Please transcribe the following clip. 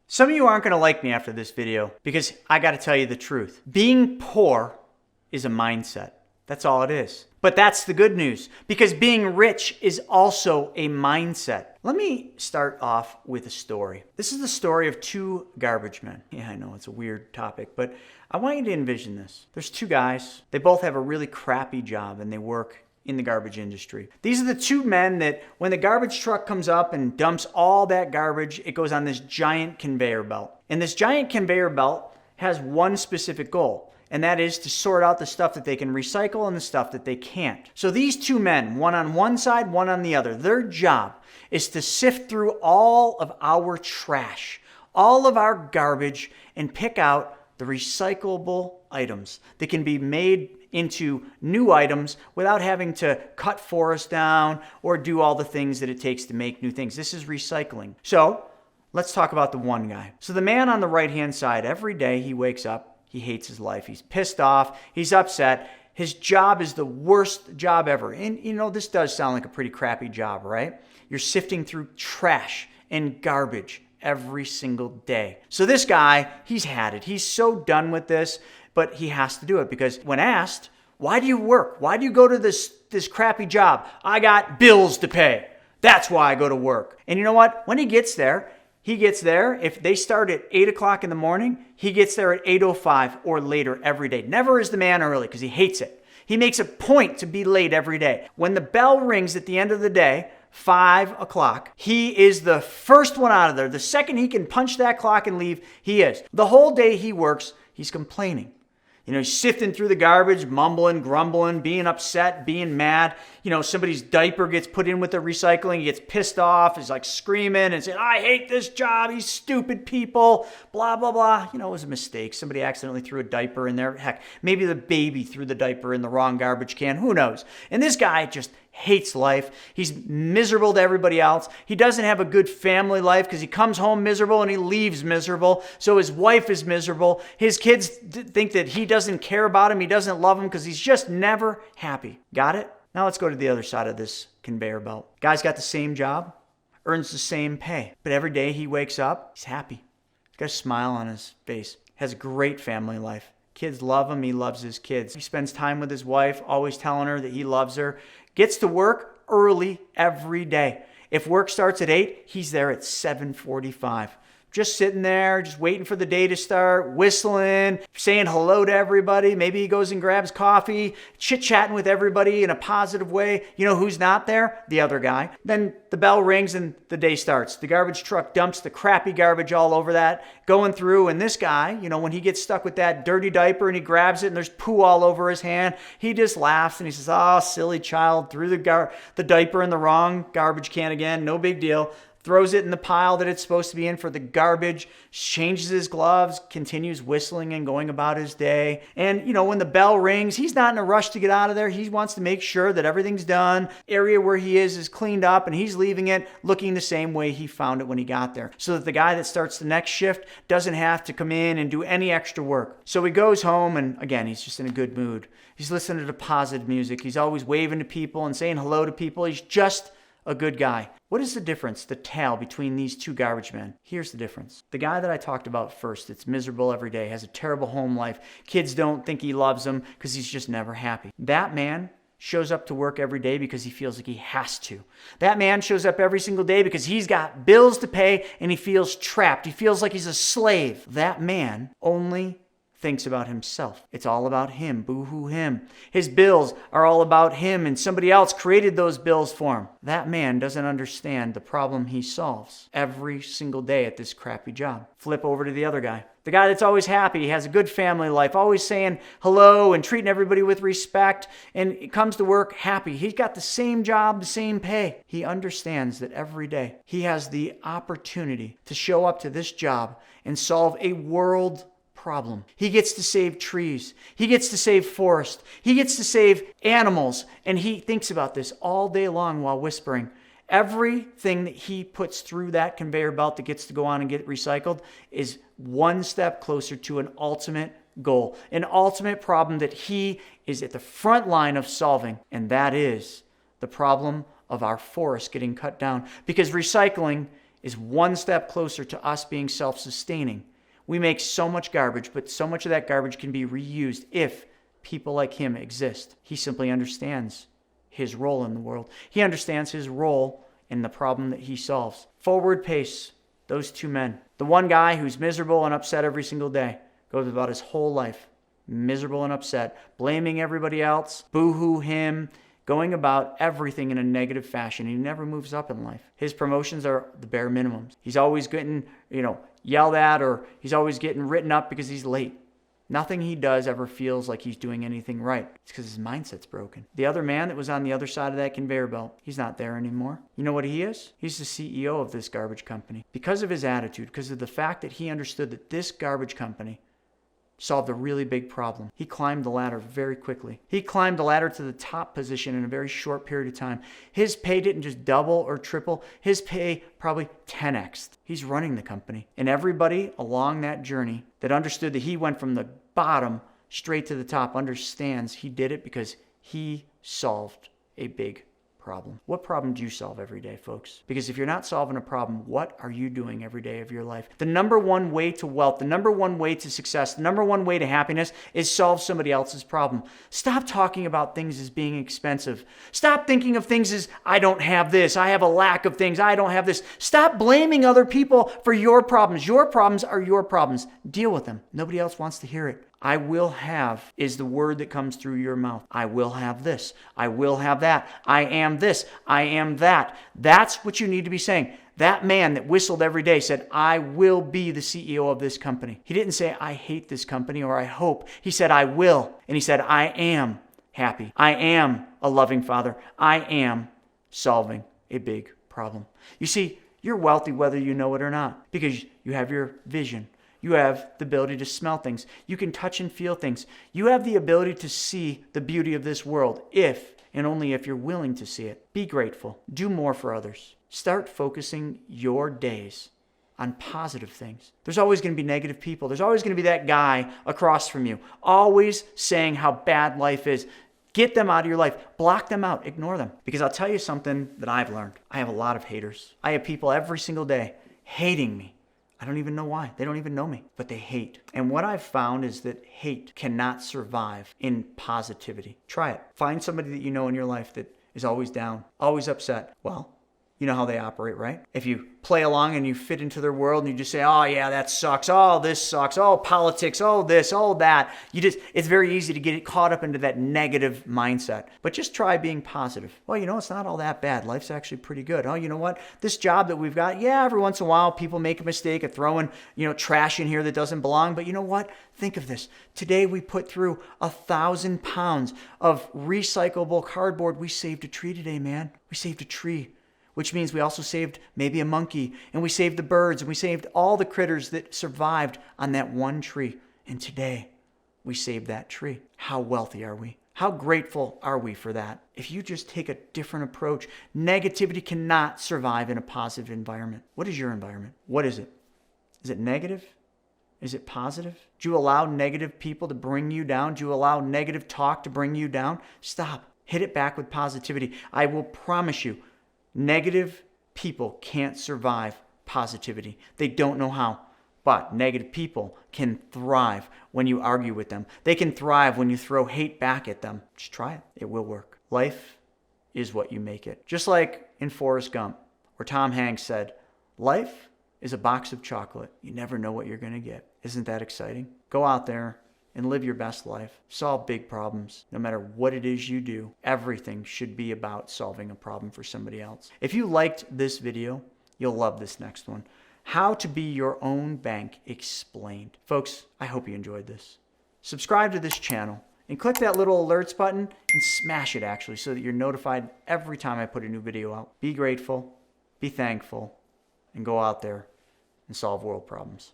Some of you aren't going to like me after this video because I got to tell you the truth. Being poor is a mindset. That's all it is. But that's the good news because being rich is also a mindset. Let me start off with a story. This is the story of two garbage men. Yeah, I know it's a weird topic, but I want you to envision this. There's two guys. They both have a really crappy job and they work in the garbage industry. These are the two men that when the garbage truck comes up and dumps all that garbage, it goes on this giant conveyor belt. And this giant conveyor belt has one specific goal, and that is to sort out the stuff that they can recycle and the stuff that they can't. So these two men, one on one side, one on the other, their job is to sift through all of our trash, all of our garbage, and pick out the recyclable items that can be made into new items without having to cut forests down or do all the things that it takes to make new things. This is recycling. So let's talk about the one guy. So the man on the right-hand side, every day he wakes up, he hates his life. He's pissed off. He's upset. His job is the worst job ever. And you know, this does sound like a pretty crappy job, right? You're sifting through trash and garbage every single day. So this guy, he's had it. He's so done with this, but he has to do it because when asked, why do you work? Why do you go to this crappy job? I got bills to pay. That's why I go to work. And you know what? When he gets there, if they start at 8 o'clock in the morning, he gets there at 8:05 or later every day. Never is the man early because he hates it. He makes a point to be late every day. When the bell rings at the end of the day, 5 o'clock, he is the first one out of there. The second he can punch that clock and leave, he is. The whole day he works, he's complaining. You know, he's sifting through the garbage, mumbling, grumbling, being upset, being mad. You know, somebody's diaper gets put in with the recycling. He gets pissed off. He's like screaming and saying, I hate this job. These stupid people, blah, blah, blah. You know, it was a mistake. Somebody accidentally threw a diaper in there. Heck, maybe the baby threw the diaper in the wrong garbage can. Who knows? And this guy just hates life. He's miserable to everybody else. He doesn't have a good family life because he comes home miserable and he leaves miserable. So his wife is miserable. His kids think that he doesn't care about him. He doesn't love him because he's just never happy. Got it? Now let's go to the other side of this conveyor belt. Guy's got the same job, earns the same pay, but every day he wakes up, he's happy. He's got a smile on his face. Has a great family life. Kids love him. He loves his kids. He spends time with his wife, always telling her that he loves her. Gets to work early every day. If work starts at 8, he's there at 7:45. Just sitting there, just waiting for the day to start, whistling, saying hello to everybody. Maybe he goes and grabs coffee, chit-chatting with everybody in a positive way. You know who's not there? The other guy. Then the bell rings and the day starts. The garbage truck dumps the crappy garbage all over that, going through. And this guy, you know, when he gets stuck with that dirty diaper and he grabs it and there's poo all over his hand, he just laughs and he says, oh, silly child, threw the diaper in the wrong garbage can again. No big deal. Throws it in the pile that it's supposed to be in for the garbage, changes his gloves, continues whistling and going about his day. And, you know, when the bell rings, he's not in a rush to get out of there. He wants to make sure that everything's done. Area where he is cleaned up and he's leaving it looking the same way he found it when he got there. So that the guy that starts the next shift doesn't have to come in and do any extra work. So he goes home and again, he's just in a good mood. He's listening to positive music. He's always waving to people and saying hello to people. He's just a good guy. What is the difference, the tale between these two garbage men? Here's the difference. The guy that I talked about first, that's miserable every day, has a terrible home life. Kids don't think he loves them because he's just never happy. That man shows up to work every day because he feels like he has to. That man shows up every single day because he's got bills to pay and he feels trapped. He feels like he's a slave. That man only thinks about himself. It's all about him. Boo-hoo him. His bills are all about him and somebody else created those bills for him. That man doesn't understand the problem he solves every single day at this crappy job. Flip over to the other guy. The guy that's always happy, has a good family life, always saying hello and treating everybody with respect, and comes to work happy. He's got the same job, the same pay. He understands that every day he has the opportunity to show up to this job and solve a world problem. He gets to save trees. He gets to save forest. He gets to save animals. And he thinks about this all day long while whispering. Everything that he puts through that conveyor belt that gets to go on and get recycled is one step closer to an ultimate goal, an ultimate problem that he is at the front line of solving. And that is the problem of our forests getting cut down. Because recycling is one step closer to us being self-sustaining. We make so much garbage, but so much of that garbage can be reused if people like him exist. He simply understands his role in the world. He understands his role in the problem that he solves. Forward pace, those two men. The one guy who's miserable and upset every single day goes about his whole life miserable and upset, blaming everybody else, boo-hoo him, going about everything in a negative fashion. He never moves up in life. His promotions are the bare minimums. He's always getting, yelled at, or he's always getting written up because he's late. Nothing he does ever feels like he's doing anything right. It's because his mindset's broken. The other man that was on the other side of that conveyor belt, he's not there anymore. You know what he is? He's the CEO of this garbage company. Because of his attitude, because of the fact that he understood that this garbage company solved a really big problem. He climbed the ladder very quickly. He climbed the ladder to the top position in a very short period of time. His pay didn't just double or triple. His pay probably 10x. He's running the company. And everybody along that journey that understood that he went from the bottom straight to the top understands he did it because he solved a big problem. What problem do you solve every day, folks? Because if you're not solving a problem, what are you doing every day of your life? The number one way to wealth, the number one way to success, the number one way to happiness is solve somebody else's problem. Stop talking about things as being expensive. Stop thinking of things as, I don't have this, I have a lack of things, I don't have this. Stop blaming other people for your problems. Your problems are your problems. Deal with them. Nobody else wants to hear it. I will have is the word that comes through your mouth. I will have this. I will have that. I am this. I am that. That's what you need to be saying. That man that whistled every day said, I will be the CEO of this company. He didn't say, I hate this company or I hope. He said, I will. And he said, I am happy. I am a loving father. I am solving a big problem. You see, you're wealthy whether you know it or not because you have your vision. You have the ability to smell things. You can touch and feel things. You have the ability to see the beauty of this world if and only if you're willing to see it. Be grateful. Do more for others. Start focusing your days on positive things. There's always going to be negative people. There's always going to be that guy across from you, always saying how bad life is. Get them out of your life. Block them out. Ignore them. Because I'll tell you something that I've learned. I have a lot of haters. I have people every single day hating me. I don't even know why. They don't even know me, but they hate. And what I've found is that hate cannot survive in positivity. Try it. Find somebody that you know in your life that is always down, always upset. Well, you know how they operate, right? If you play along and you fit into their world and you just say, oh yeah, that sucks. Oh, this sucks. Oh, politics. Oh, this, oh, that. It's very easy to get caught up into that negative mindset. But just try being positive. Well, it's not all that bad. Life's actually pretty good. Oh, you know what? This job that we've got, yeah, every once in a while people make a mistake of throwing, trash in here that doesn't belong. But you know what? Think of this. Today we put through 1,000 pounds of recyclable cardboard. We saved a tree today, man. We saved a tree. Which means we also saved maybe a monkey, and we saved the birds, and we saved all the critters that survived on that one tree. And today, we saved that tree. How wealthy are we? How grateful are we for that? If you just take a different approach, negativity cannot survive in a positive environment. What is your environment? What is it? Is it negative? Is it positive? Do you allow negative people to bring you down? Do you allow negative talk to bring you down? Stop. Hit it back with positivity. I will promise you, negative people can't survive positivity. They don't know how. But negative people can thrive when you argue with them. They can thrive when you throw hate back at them. Just try it. It will work. Life is what you make it. Just like in Forrest Gump, where Tom Hanks said, life is a box of chocolate. You never know what you're going to get. Isn't that exciting? Go out there and live your best life. Solve big problems. No matter what it is you do, everything should be about solving a problem for somebody else. If you liked this video, you'll love this next one. How to be your own bank explained. Folks, I hope you enjoyed this. Subscribe to this channel and click that little alerts button and smash it actually so that you're notified every time I put a new video out. Be grateful, be thankful, and go out there and solve world problems.